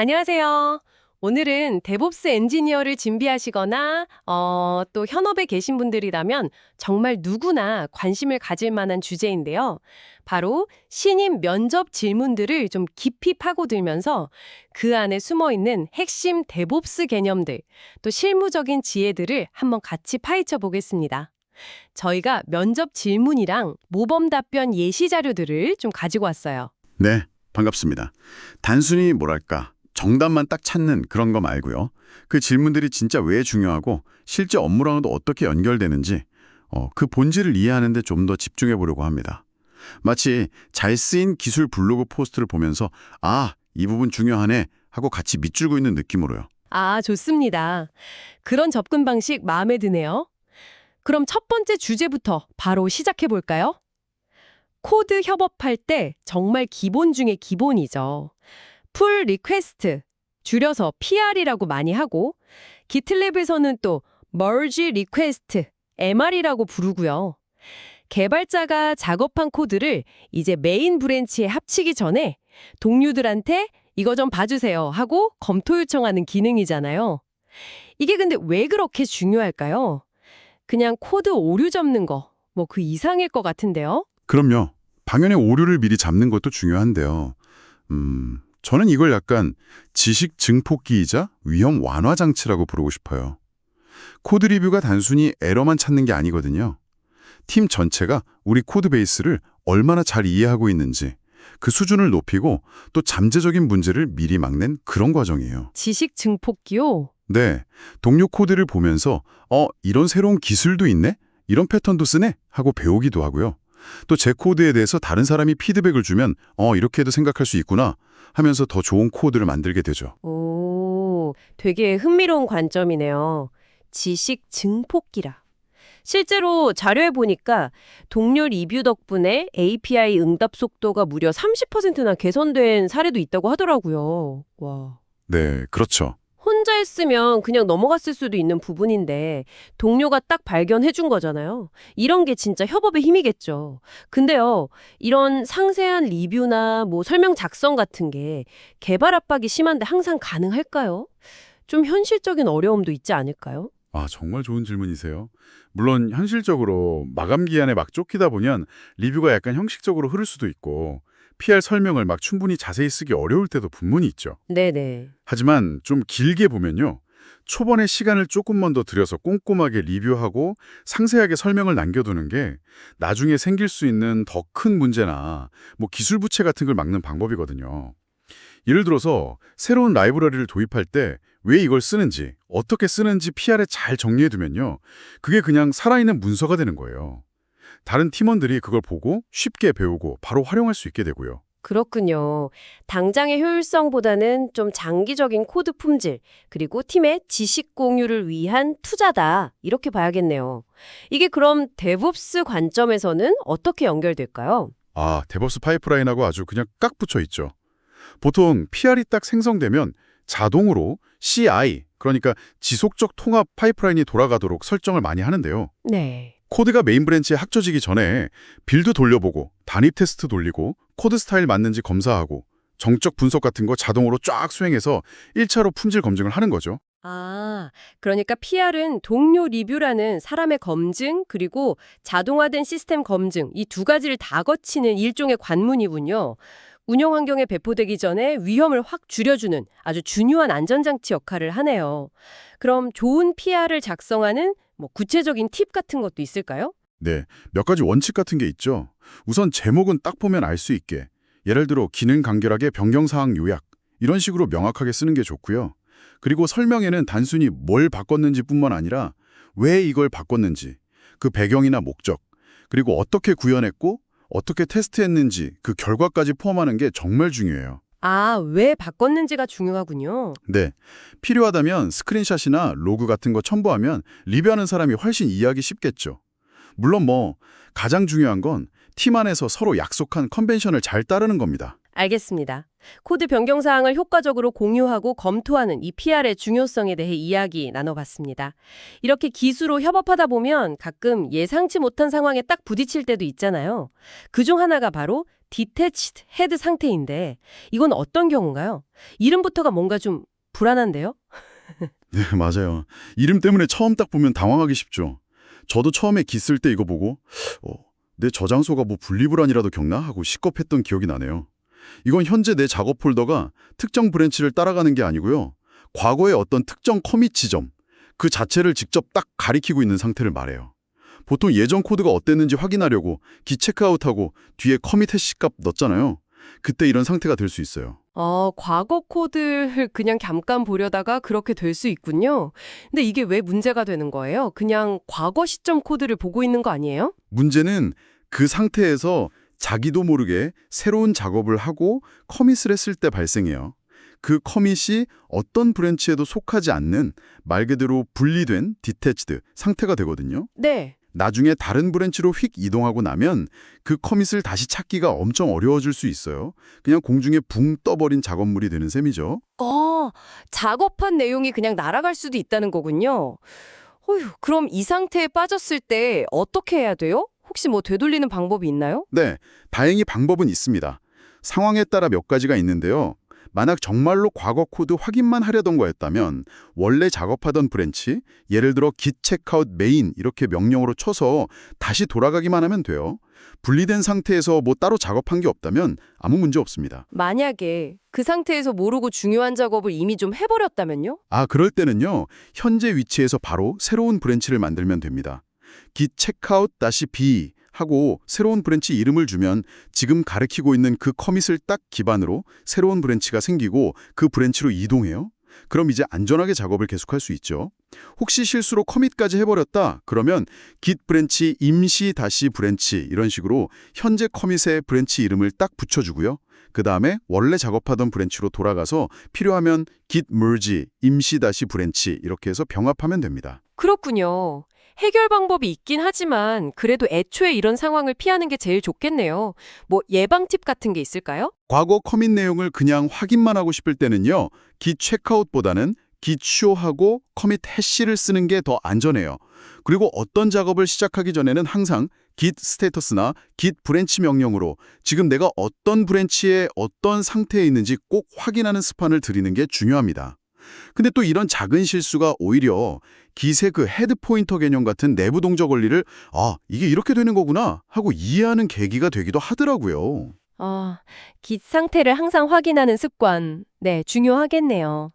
안녕하세요. 오늘은 데브옵스 엔지니어를 준비하시거나 또 현업에 계신 분들이라면 정말 누구나 관심을 가질 만한 주제인데요. 바로 신입 면접 질문들을 좀 깊이 파고들면서 그 안에 숨어있는 핵심 데브옵스 개념들, 또 실무적인 지혜들을 한번 같이 파헤쳐 보겠습니다. 저희가 면접 질문이랑 모범 답변 예시 자료들을 좀 가지고 왔어요. 네, 반갑습니다. 단순히 뭐랄까, 정답만 딱 찾는 그런 거 말고요. 그 질문들이 진짜 왜 중요하고 실제 업무랑도 어떻게 연결되는지 그 본질을 이해하는 데 좀 더 집중해 보려고 합니다. 마치 잘 쓰인 기술 블로그 포스트를 보면서 아, 이 부분 중요하네 하고 같이 밑줄고 있는 느낌으로요. 아, 좋습니다. 그런 접근 방식 마음에 드네요. 그럼 첫 번째 주제부터 바로 시작해 볼까요? 코드 협업할 때 정말 기본 중에 기본이죠. 풀 리퀘스트, 줄여서 PR이라고 많이 하고, 기틀랩에서는 또 merge request, MR이라고 부르고요. 개발자가 작업한 코드를 이제 메인 브랜치에 합치기 전에 동료들한테 이거 좀 봐주세요 하고 검토 요청하는 기능이잖아요. 이게 근데 왜 그렇게 중요할까요? 그냥 코드 오류 잡는 거, 뭐 그 이상일 것 같은데요? 그럼요. 방연의 오류를 미리 잡는 것도 중요한데요. 저는 이걸 약간 지식 증폭기이자 위험 완화 장치라고 부르고 싶어요. 코드 리뷰가 단순히 에러만 찾는 게 아니거든요. 팀 전체가 우리 코드 베이스를 얼마나 잘 이해하고 있는지 그 수준을 높이고 또 잠재적인 문제를 미리 막는 그런 과정이에요. 지식 증폭기요? 네, 동료 코드를 보면서 이런 새로운 기술도 있네? 이런 패턴도 쓰네? 하고 배우기도 하고요. 또 제 코드에 대해서 다른 사람이 피드백을 주면 이렇게도 생각할 수 있구나 하면서 더 좋은 코드를 만들게 되죠. 오, 되게 흥미로운 관점이네요. 지식 증폭기라. 실제로 자료에 보니까 동료 리뷰 덕분에 API 응답 속도가 무려 30%나 개선된 사례도 있다고 하더라고요. 와. 네, 그렇죠. 혼자 했으면 그냥 넘어갔을 수도 있는 부분인데 동료가 딱 발견해 준 거잖아요. 이런 게 진짜 협업의 힘이겠죠. 근데요, 이런 상세한 리뷰나 뭐 설명 작성 같은 게 개발 압박이 심한데 항상 가능할까요? 좀 현실적인 어려움도 있지 않을까요? 아, 정말 좋은 질문이세요. 물론 현실적으로 마감 기한에 막 쫓기다 보면 리뷰가 약간 형식적으로 흐를 수도 있고 PR 설명을 막 충분히 자세히 쓰기 어려울 때도 분명히 있죠. 네네. 하지만 좀 길게 보면요. 초반에 시간을 조금만 더 들여서 꼼꼼하게 리뷰하고 상세하게 설명을 남겨두는 게 나중에 생길 수 있는 더 큰 문제나 뭐 기술 부채 같은 걸 막는 방법이거든요. 예를 들어서 새로운 라이브러리를 도입할 때 왜 이걸 쓰는지, 어떻게 쓰는지 PR에 잘 정리해두면요. 그게 그냥 살아있는 문서가 되는 거예요. 다른 팀원들이 그걸 보고 쉽게 배우고 바로 활용할 수 있게 되고요. 그렇군요. 당장의 효율성보다는 좀 장기적인 코드 품질, 그리고 팀의 지식 공유를 위한 투자다. 이렇게 봐야겠네요. 이게 그럼 데브옵스 관점에서는 어떻게 연결될까요? 아, 데브옵스 파이프라인하고 아주 그냥 깍 붙어 있죠. 보통 PR이 딱 생성되면 자동으로 CI, 그러니까 지속적 통합 파이프라인이 돌아가도록 설정을 많이 하는데요. 네. 코드가 메인 브랜치에 합쳐지기 전에 빌드 돌려보고 단입 테스트 돌리고 코드 스타일 맞는지 검사하고 정적 분석 같은 거 자동으로 쫙 수행해서 1차로 품질 검증을 하는 거죠. 아, 그러니까 PR은 동료 리뷰라는 사람의 검증, 그리고 자동화된 시스템 검증, 이 두 가지를 다 거치는 일종의 관문이군요. 운영 환경에 배포되기 전에 위험을 확 줄여주는 아주 중요한 안전장치 역할을 하네요. 그럼 좋은 PR을 작성하는 뭐 구체적인 팁 같은 것도 있을까요? 네, 몇 가지 원칙 같은 게 있죠. 우선 제목은 딱 보면 알 수 있게, 예를 들어 기능 간결하게 변경사항 요약, 이런 식으로 명확하게 쓰는 게 좋고요. 그리고 설명에는 단순히 뭘 바꿨는지 뿐만 아니라 왜 이걸 바꿨는지, 그 배경이나 목적, 그리고 어떻게 구현했고 어떻게 테스트했는지 그 결과까지 포함하는 게 정말 중요해요. 아, 왜 바꿨는지가 중요하군요. 네, 필요하다면 스크린샷이나 로그 같은 거 첨부하면 리뷰하는 사람이 훨씬 이해하기 쉽겠죠. 물론 가장 중요한 건 팀 안에서 서로 약속한 컨벤션을 잘 따르는 겁니다. 알겠습니다. 코드 변경 사항을 효과적으로 공유하고 검토하는 이 PR의 중요성에 대해 이야기 나눠봤습니다. 이렇게 기수로 협업하다 보면 가끔 예상치 못한 상황에 딱 부딪힐 때도 있잖아요. 그중 하나가 바로 detached head 상태인데 이건 어떤 경우인가요? 이름부터가 뭔가 좀 불안한데요? 네, 맞아요. 이름 때문에 처음 딱 보면 당황하기 쉽죠. 저도 처음에 기 쓸 때 이거 보고 내 저장소가 뭐 분리불안이라도 겪나 하고 시겁했던 기억이 나네요. 이건 현재 내 작업 폴더가 특정 브랜치를 따라가는 게 아니고요. 과거의 어떤 특정 커밋 지점, 그 자체를 직접 딱 가리키고 있는 상태를 말해요. 보통 예전 코드가 어땠는지 확인하려고 기 체크아웃하고 뒤에 커밋 해시 값 넣었잖아요. 그때 이런 상태가 될 수 있어요. 과거 코드를 그냥 잠깐 보려다가 그렇게 될 수 있군요. 근데 이게 왜 문제가 되는 거예요? 그냥 과거 시점 코드를 보고 있는 거 아니에요? 문제는 그 상태에서 자기도 모르게 새로운 작업을 하고 커밋을 했을 때 발생해요. 그 커밋이 어떤 브랜치에도 속하지 않는 말 그대로 분리된 detached 상태가 되거든요. 네. 나중에 다른 브랜치로 휙 이동하고 나면 그 커밋을 다시 찾기가 엄청 어려워질 수 있어요. 그냥 공중에 붕 떠버린 작업물이 되는 셈이죠. 작업한 내용이 그냥 날아갈 수도 있다는 거군요. 그럼 이 상태에 빠졌을 때 어떻게 해야 돼요? 혹시 뭐 되돌리는 방법이 있나요? 네, 다행히 방법은 있습니다. 상황에 따라 몇 가지가 있는데요. 만약 정말로 과거 코드 확인만 하려던 거였다면 원래 작업하던 브랜치, 예를 들어 git checkout main 이렇게 명령으로 쳐서 다시 돌아가기만 하면 돼요. 분리된 상태에서 뭐 따로 작업한 게 없다면 아무 문제 없습니다. 만약에 그 상태에서 모르고 중요한 작업을 이미 좀 해버렸다면요? 그럴 때는요. 현재 위치에서 바로 새로운 브랜치를 만들면 됩니다. git checkout-b 하고 새로운 브랜치 이름을 주면 지금 가리키고 있는 그 커밋을 딱 기반으로 새로운 브랜치가 생기고 그 브랜치로 이동해요. 그럼 이제 안전하게 작업을 계속할 수 있죠. 혹시 실수로 커밋까지 해버렸다? 그러면 git 브랜치 임시 다시 브랜치 이런 식으로 현재 커밋에 브랜치 이름을 딱 붙여주고요. 그 다음에 원래 작업하던 브랜치로 돌아가서 필요하면 git merge 임시 다시 브랜치 이렇게 해서 병합하면 됩니다. 그렇군요. 해결 방법이 있긴 하지만 그래도 애초에 이런 상황을 피하는 게 제일 좋겠네요. 뭐 예방 팁 같은 게 있을까요? 과거 커밋 내용을 그냥 확인만 하고 싶을 때는요. git checkout보다는 git show하고 커밋 해시를 쓰는 게 더 안전해요. 그리고 어떤 작업을 시작하기 전에는 항상 git status나 git 브랜치 명령으로 지금 내가 어떤 브랜치에 어떤 상태에 있는지 꼭 확인하는 습관을 들이는 게 중요합니다. 근데 또 이런 작은 실수가 오히려 git의 그 헤드 포인터 개념 같은 내부 동적 원리를 이게 이렇게 되는 거구나 하고 이해하는 계기가 되기도 하더라고요. git 상태를 항상 확인하는 습관. 네, 중요하겠네요.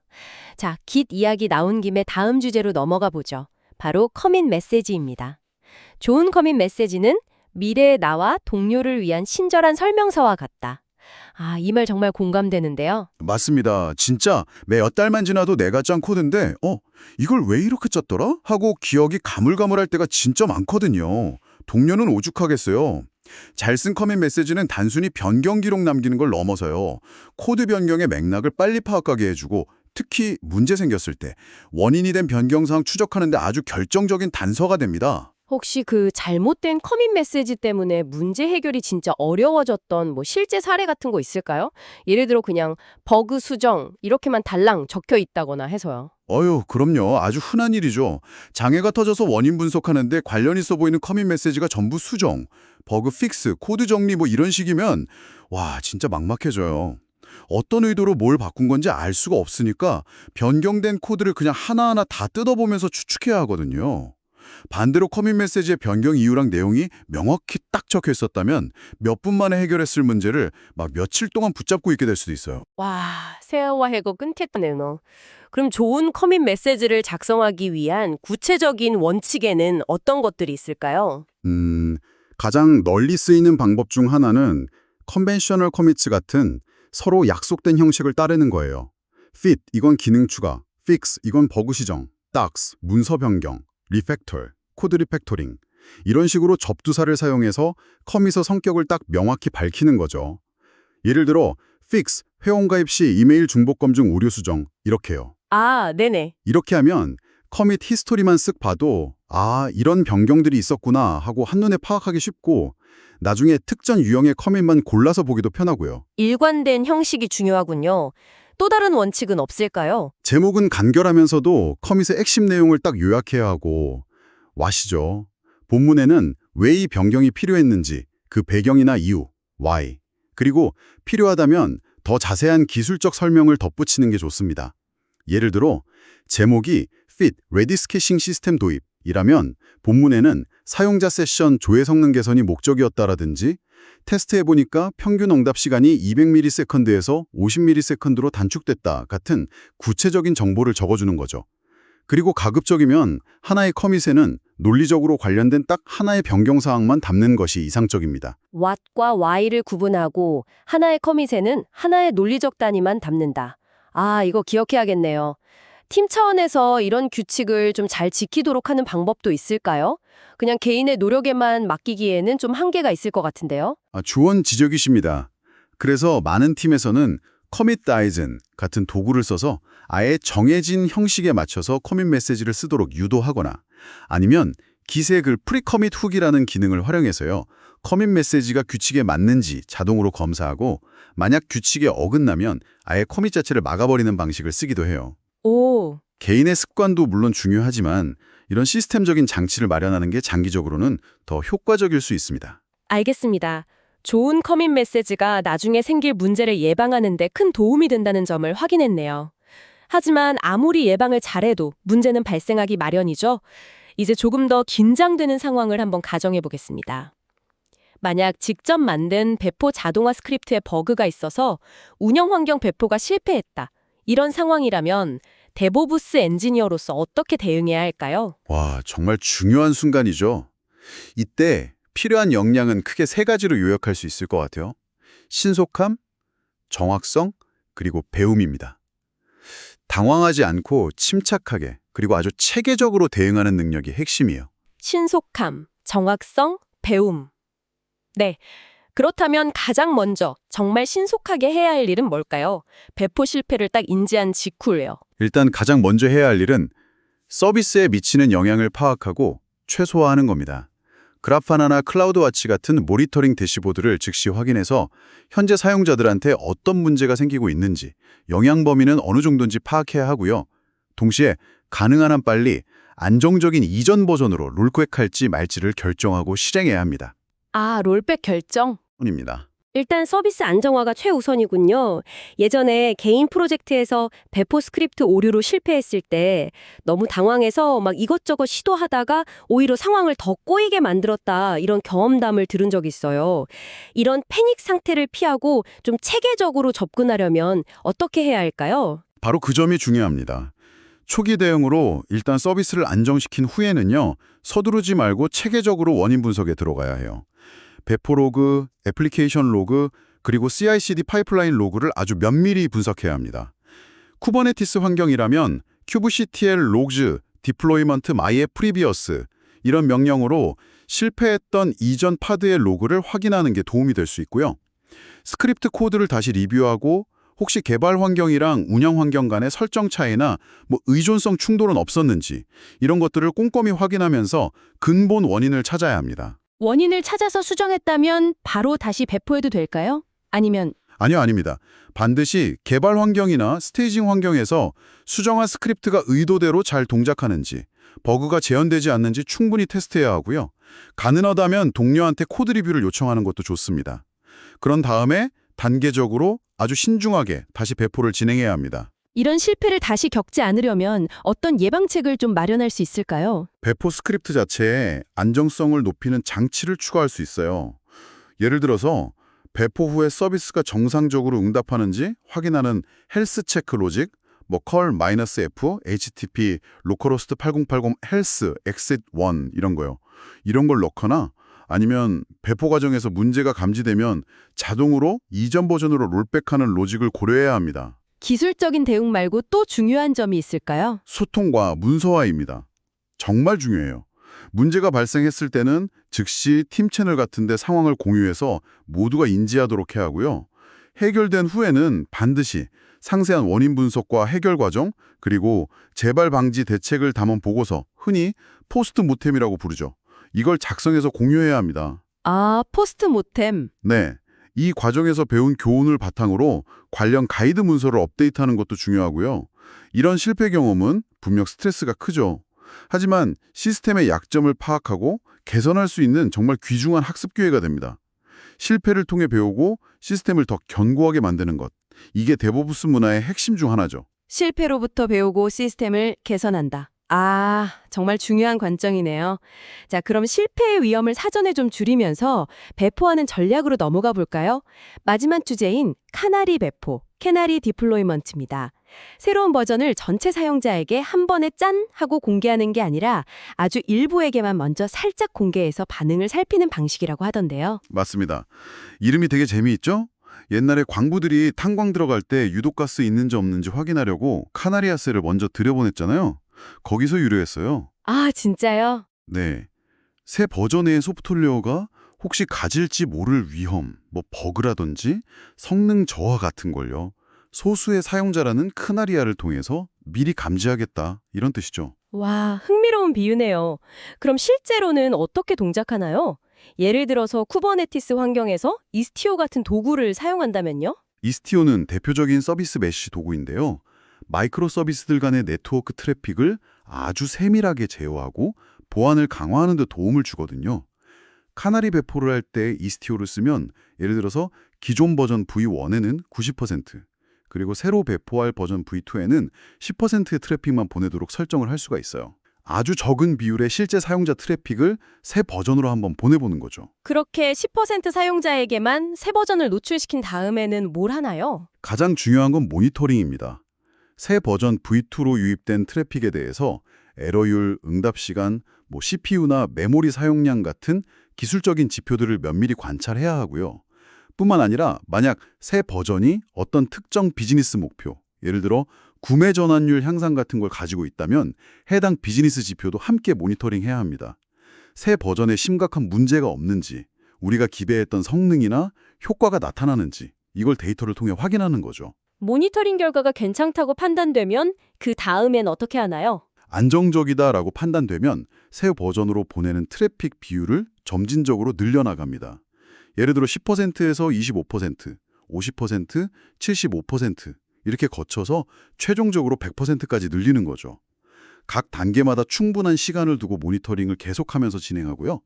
자, git 이야기 나온 김에 다음 주제로 넘어가 보죠. 바로 커밋 메시지입니다. 좋은 커밋 메시지는 미래의 나와 동료를 위한 친절한 설명서와 같다. 이 말 정말 공감되는데요. 맞습니다. 진짜 매 몇 달만 지나도 내가 짠 코드인데 이걸 왜 이렇게 짰더라? 하고 기억이 가물가물할 때가 진짜 많거든요. 동료는 오죽하겠어요. 잘 쓴 커밋 메시지는 단순히 변경 기록 남기는 걸 넘어서요. 코드 변경의 맥락을 빨리 파악하게 해주고 특히 문제 생겼을 때 원인이 된 변경사항 추적하는데 아주 결정적인 단서가 됩니다. 혹시 그 잘못된 커밋 메시지 때문에 문제 해결이 진짜 어려워졌던 뭐 실제 사례 같은 거 있을까요? 예를 들어 그냥 버그 수정 이렇게만 달랑 적혀 있다거나 해서요. 그럼요. 아주 흔한 일이죠. 장애가 터져서 원인 분석하는데 관련 있어 보이는 커밋 메시지가 전부 수정, 버그 픽스, 코드 정리 뭐 이런 식이면 진짜 막막해져요. 어떤 의도로 뭘 바꾼 건지 알 수가 없으니까 변경된 코드를 그냥 하나하나 다 뜯어보면서 추측해야 하거든요. 반대로 커밋 메시지의 변경 이유랑 내용이 명확히 딱 적혀 있었다면 몇 분 만에 해결했을 문제를 막 며칠 동안 붙잡고 있게 될 수도 있어요. 세아와 해고 끊겠네요. 그럼 좋은 커밋 메시지를 작성하기 위한 구체적인 원칙에는 어떤 것들이 있을까요? 가장 널리 쓰이는 방법 중 하나는 컨벤셔널 커밋 같은 서로 약속된 형식을 따르는 거예요. fit 이건 기능 추가, fix 이건 버그 시정, docs 문서 변경, refactor 코드 리팩토링 이런 식으로 접두사를 사용해서 커밋의 성격을 딱 명확히 밝히는 거죠. 예를 들어 fix 회원가입 시 이메일 중복 검증 오류 수정 이렇게요. 네네. 이렇게 하면 커밋 히스토리만 쓱 봐도 이런 변경들이 있었구나 하고 한눈에 파악하기 쉽고 나중에 특정 유형의 커밋만 골라서 보기도 편하고요. 일관된 형식이 중요하군요. 또 다른 원칙은 없을까요? 제목은 간결하면서도 커밋의 핵심 내용을 딱 요약해야 하고 what이죠. 본문에는 왜 이 변경이 필요했는지, 그 배경이나 이유, why, 그리고 필요하다면 더 자세한 기술적 설명을 덧붙이는 게 좋습니다. 예를 들어 제목이 Fit Redis 캐싱 시스템 도입이라면 본문에는 사용자 세션 조회 성능 개선이 목적이었다라든지 테스트해보니까 평균 응답 시간이 200ms에서 50ms로 단축됐다 같은 구체적인 정보를 적어주는 거죠. 그리고 가급적이면 하나의 커밋에는 논리적으로 관련된 딱 하나의 변경사항만 담는 것이 이상적입니다. what과 why를 구분하고 하나의 커밋에는 하나의 논리적 단위만 담는다. 아, 이거 기억해야겠네요. 팀 차원에서 이런 규칙을 좀 잘 지키도록 하는 방법도 있을까요? 그냥 개인의 노력에만 맡기기에는 좀 한계가 있을 것 같은데요. 주원 지적이십니다. 그래서 많은 팀에서는 커밋 다이젠 같은 도구를 써서 아예 정해진 형식에 맞춰서 커밋 메시지를 쓰도록 유도하거나 아니면 기세글 프리커밋 훅이라는 기능을 활용해서요. 커밋 메시지가 규칙에 맞는지 자동으로 검사하고 만약 규칙에 어긋나면 아예 커밋 자체를 막아버리는 방식을 쓰기도 해요. 오, 개인의 습관도 물론 중요하지만 이런 시스템적인 장치를 마련하는 게 장기적으로는 더 효과적일 수 있습니다. 알겠습니다. 좋은 커밋 메시지가 나중에 생길 문제를 예방하는 데 큰 도움이 된다는 점을 확인했네요. 하지만 아무리 예방을 잘해도 문제는 발생하기 마련이죠. 이제 조금 더 긴장되는 상황을 한번 가정해 보겠습니다. 만약 직접 만든 배포 자동화 스크립트에 버그가 있어서 운영 환경 배포가 실패했다. 이런 상황이라면 데보부스 엔지니어로서 어떻게 대응해야 할까요? 와, 정말 중요한 순간이죠. 이때 필요한 역량은 크게 세 가지로 요약할 수 있을 것 같아요. 신속함, 정확성, 그리고 배움입니다. 당황하지 않고 침착하게 그리고 아주 체계적으로 대응하는 능력이 핵심이에요. 신속함, 정확성, 배움. 네. 그렇다면 가장 먼저 정말 신속하게 해야 할 일은 뭘까요? 배포 실패를 딱 인지한 직후예요. 일단 가장 먼저 해야 할 일은 서비스에 미치는 영향을 파악하고 최소화하는 겁니다. 그라파나나 클라우드와치 같은 모니터링 대시보드를 즉시 확인해서 현재 사용자들한테 어떤 문제가 생기고 있는지, 영향 범위는 어느 정도인지 파악해야 하고요. 동시에 가능한 한 빨리 안정적인 이전 버전으로 롤백할지 말지를 결정하고 실행해야 합니다. 아, 롤백 결정? 입니다. 일단 서비스 안정화가 최우선이군요. 예전에 개인 프로젝트에서 배포 스크립트 오류로 실패했을 때 너무 당황해서 막 이것저것 시도하다가 오히려 상황을 더 꼬이게 만들었다 이런 경험담을 들은 적이 있어요. 이런 패닉 상태를 피하고 좀 체계적으로 접근하려면 어떻게 해야 할까요? 바로 그 점이 중요합니다. 초기 대응으로 일단 서비스를 안정시킨 후에는요. 서두르지 말고 체계적으로 원인 분석에 들어가야 해요. 배포 로그, 애플리케이션 로그, 그리고 CI/CD 파이프라인 로그를 아주 면밀히 분석해야 합니다. 쿠버네티스 환경이라면 kubectl logs deployment my previous 이런 명령으로 실패했던 이전 파드의 로그를 확인하는 게 도움이 될 수 있고요. 스크립트 코드를 다시 리뷰하고 혹시 개발 환경이랑 운영 환경 간의 설정 차이나 의존성 충돌은 없었는지 이런 것들을 꼼꼼히 확인하면서 근본 원인을 찾아야 합니다. 원인을 찾아서 수정했다면 바로 다시 배포해도 될까요? 아니면 아니요, 아닙니다. 반드시 개발 환경이나 스테이징 환경에서 수정한 스크립트가 의도대로 잘 동작하는지, 버그가 재현되지 않는지 충분히 테스트해야 하고요. 가능하다면 동료한테 코드 리뷰를 요청하는 것도 좋습니다. 그런 다음에 단계적으로 아주 신중하게 다시 배포를 진행해야 합니다. 이런 실패를 다시 겪지 않으려면 어떤 예방책을 좀 마련할 수 있을까요? 배포 스크립트 자체에 안정성을 높이는 장치를 추가할 수 있어요. 예를 들어서 배포 후에 서비스가 정상적으로 응답하는지 확인하는 헬스 체크 로직, call-f, http localhost 8080 health exit 1 이런 거요. 이런 걸 넣거나 아니면 배포 과정에서 문제가 감지되면 자동으로 이전 버전으로 롤백하는 로직을 고려해야 합니다. 기술적인 대응 말고 또 중요한 점이 있을까요? 소통과 문서화입니다. 정말 중요해요. 문제가 발생했을 때는 즉시 팀 채널 같은 데 상황을 공유해서 모두가 인지하도록 해야 하고요. 해결된 후에는 반드시 상세한 원인 분석과 해결 과정, 그리고 재발 방지 대책을 담은 보고서, 흔히 포스트 모템이라고 부르죠. 이걸 작성해서 공유해야 합니다. 아, 포스트모템. 네. 이 과정에서 배운 교훈을 바탕으로 관련 가이드 문서를 업데이트하는 것도 중요하고요. 이런 실패 경험은 분명 스트레스가 크죠. 하지만 시스템의 약점을 파악하고 개선할 수 있는 정말 귀중한 학습 기회가 됩니다. 실패를 통해 배우고 시스템을 더 견고하게 만드는 것. 이게 데브옵스 문화의 핵심 중 하나죠. 실패로부터 배우고 시스템을 개선한다. 아, 정말 중요한 관점이네요. 자, 그럼 실패의 위험을 사전에 좀 줄이면서 배포하는 전략으로 넘어가 볼까요? 마지막 주제인 카나리 배포, 캐나리 디플로이먼트입니다. 새로운 버전을 전체 사용자에게 한 번에 짠! 하고 공개하는 게 아니라 아주 일부에게만 먼저 살짝 공개해서 반응을 살피는 방식이라고 하던데요. 맞습니다. 이름이 되게 재미있죠? 옛날에 광부들이 탄광 들어갈 때 유독가스 있는지 없는지 확인하려고 카나리아스를 먼저 들여보냈잖아요. 거기서 유래했어요. 아, 진짜요? 네. 새 버전의 소프트웨어가 혹시 가질지 모를 위험, 버그라든지 성능 저하 같은 걸요. 소수의 사용자라는 크나리아를 통해서 미리 감지하겠다, 이런 뜻이죠. 와, 흥미로운 비유네요. 그럼 실제로는 어떻게 동작하나요? 예를 들어서 쿠버네티스 환경에서 이스티오 같은 도구를 사용한다면요? 이스티오는 대표적인 서비스 메쉬 도구인데요. 마이크로 서비스들 간의 네트워크 트래픽을 아주 세밀하게 제어하고 보안을 강화하는 데 도움을 주거든요. 카나리 배포를 할 때 이스티오를 쓰면 예를 들어서 기존 버전 V1에는 90%, 그리고 새로 배포할 버전 V2에는 10%의 트래픽만 보내도록 설정을 할 수가 있어요. 아주 적은 비율의 실제 사용자 트래픽을 새 버전으로 한번 보내보는 거죠. 그렇게 10% 사용자에게만 새 버전을 노출시킨 다음에는 뭘 하나요? 가장 중요한 건 모니터링입니다. 새 버전 V2로 유입된 트래픽에 대해서 에러율, 응답 시간, CPU나 메모리 사용량 같은 기술적인 지표들을 면밀히 관찰해야 하고요. 뿐만 아니라 만약 새 버전이 어떤 특정 비즈니스 목표, 예를 들어 구매 전환율 향상 같은 걸 가지고 있다면 해당 비즈니스 지표도 함께 모니터링해야 합니다. 새 버전에 심각한 문제가 없는지, 우리가 기대했던 성능이나 효과가 나타나는지 이걸 데이터를 통해 확인하는 거죠. 모니터링 결과가 괜찮다고 판단되면 그 다음엔 어떻게 하나요? 안정적이다라고 판단되면 새 버전으로 보내는 트래픽 비율을 점진적으로 늘려나갑니다. 예를 들어 10%에서 25%, 50%, 75% 이렇게 거쳐서 최종적으로 100%까지 늘리는 거죠. 각 단계마다 충분한 시간을 두고 모니터링을 계속하면서 진행하고요.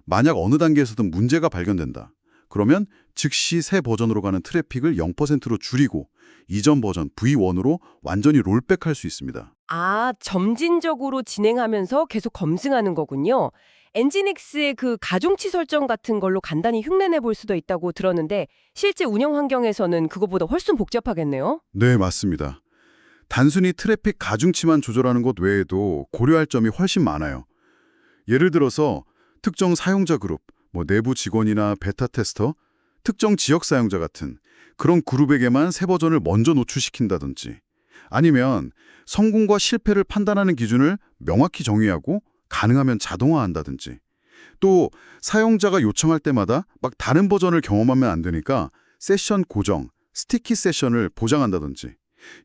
만약 어느 단계에서든 문제가 발견된다. 그러면 즉시 새 버전으로 가는 트래픽을 0%로 줄이고 이전 버전 V1으로 완전히 롤백할 수 있습니다. 아, 점진적으로 진행하면서 계속 검증하는 거군요. 엔지닉스의 그 가중치 설정 같은 걸로 간단히 흉내내 볼 수도 있다고 들었는데 실제 운영 환경에서는 그거보다 훨씬 복잡하겠네요. 네, 맞습니다. 단순히 트래픽 가중치만 조절하는 것 외에도 고려할 점이 훨씬 많아요. 예를 들어서 특정 사용자 그룹, 내부 직원이나 베타 테스터, 특정 지역 사용자 같은 그런 그룹에게만 새 버전을 먼저 노출시킨다든지 아니면 성공과 실패를 판단하는 기준을 명확히 정의하고 가능하면 자동화한다든지 또 사용자가 요청할 때마다 막 다른 버전을 경험하면 안 되니까 세션 고정, 스티키 세션을 보장한다든지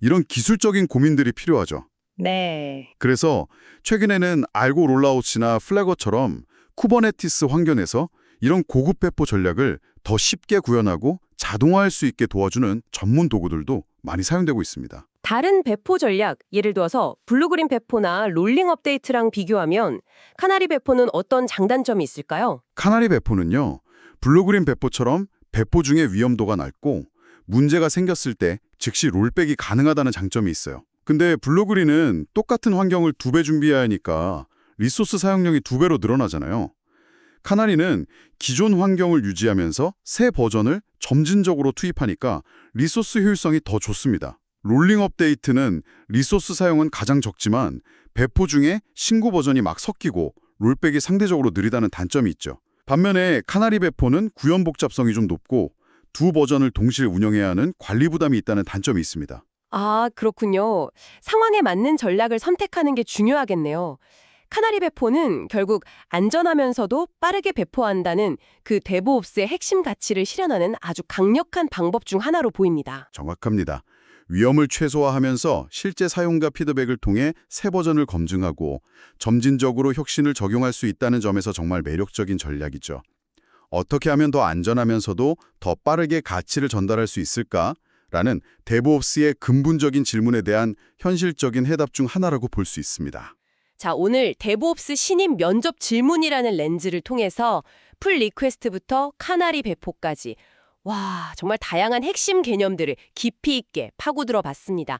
이런 기술적인 고민들이 필요하죠. 네. 그래서 최근에는 알고 롤아웃이나 플래거처럼 쿠버네티스 환경에서 이런 고급 배포 전략을 더 쉽게 구현하고 자동화할 수 있게 도와주는 전문 도구들도 많이 사용되고 있습니다. 다른 배포 전략, 예를 들어서 블루그린 배포나 롤링 업데이트랑 비교하면 카나리 배포는 어떤 장단점이 있을까요? 카나리 배포는요, 블루그린 배포처럼 배포 중에 위험도가 낮고 문제가 생겼을 때 즉시 롤백이 가능하다는 장점이 있어요. 근데 블루그린은 똑같은 환경을 2배 준비해야 하니까 리소스 사용량이 2배로 늘어나잖아요. 카나리는 기존 환경을 유지하면서 새 버전을 점진적으로 투입하니까 리소스 효율성이 더 좋습니다. 롤링 업데이트는 리소스 사용은 가장 적지만 배포 중에 신규 버전이 막 섞이고 롤백이 상대적으로 느리다는 단점이 있죠. 반면에 카나리 배포는 구현 복잡성이 좀 높고 두 버전을 동시에 운영해야 하는 관리 부담이 있다는 단점이 있습니다. 아, 그렇군요. 상황에 맞는 전략을 선택하는 게 중요하겠네요. 카나리 배포는 결국 안전하면서도 빠르게 배포한다는 그 데브옵스의 핵심 가치를 실현하는 아주 강력한 방법 중 하나로 보입니다. 정확합니다. 위험을 최소화하면서 실제 사용자 피드백을 통해 새 버전을 검증하고 점진적으로 혁신을 적용할 수 있다는 점에서 정말 매력적인 전략이죠. 어떻게 하면 더 안전하면서도 더 빠르게 가치를 전달할 수 있을까? 라는 데브옵스의 근본적인 질문에 대한 현실적인 해답 중 하나라고 볼 수 있습니다. 자, 오늘 데브옵스 신입 면접 질문이라는 렌즈를 통해서 풀 리퀘스트부터 카나리 배포까지 와, 정말 다양한 핵심 개념들을 깊이 있게 파고들어 봤습니다.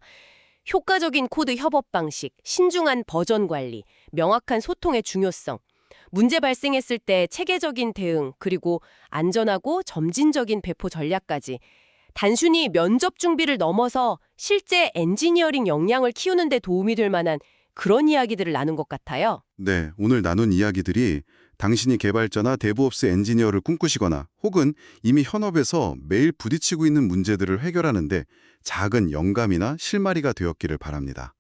효과적인 코드 협업 방식, 신중한 버전 관리, 명확한 소통의 중요성, 문제 발생했을 때 체계적인 대응, 그리고 안전하고 점진적인 배포 전략까지 단순히 면접 준비를 넘어서 실제 엔지니어링 역량을 키우는 데 도움이 될 만한 그런 이야기들을 나눈 것 같아요. 네, 오늘 나눈 이야기들이 당신이 개발자나 데브옵스 엔지니어를 꿈꾸시거나 혹은 이미 현업에서 매일 부딪히고 있는 문제들을 해결하는데 작은 영감이나 실마리가 되었기를 바랍니다.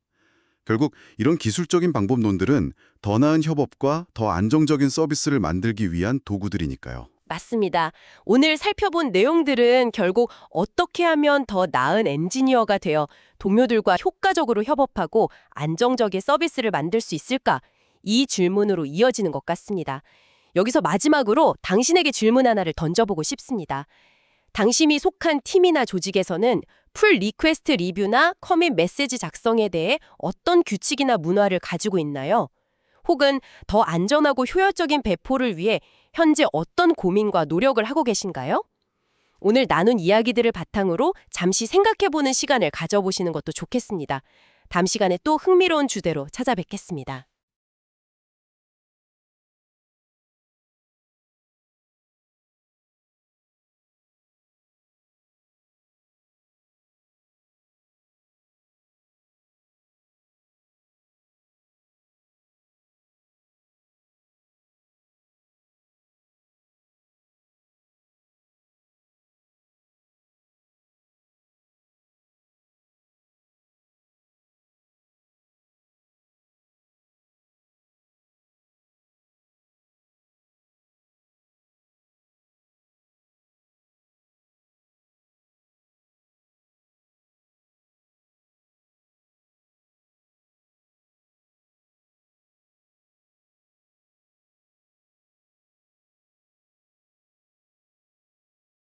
결국 이런 기술적인 방법론들은 더 나은 협업과 더 안정적인 서비스를 만들기 위한 도구들이니까요. 맞습니다. 오늘 살펴본 내용들은 결국 어떻게 하면 더 나은 엔지니어가 되어 동료들과 효과적으로 협업하고 안정적인 서비스를 만들 수 있을까? 이 질문으로 이어지는 것 같습니다. 여기서 마지막으로 당신에게 질문 하나를 던져보고 싶습니다. 당신이 속한 팀이나 조직에서는 풀 리퀘스트 리뷰나 커밋 메시지 작성에 대해 어떤 규칙이나 문화를 가지고 있나요? 혹은 더 안전하고 효율적인 배포를 위해 현재 어떤 고민과 노력을 하고 계신가요? 오늘 나눈 이야기들을 바탕으로 잠시 생각해보는 시간을 가져보시는 것도 좋겠습니다. 다음 시간에 또 흥미로운 주제로 찾아뵙겠습니다.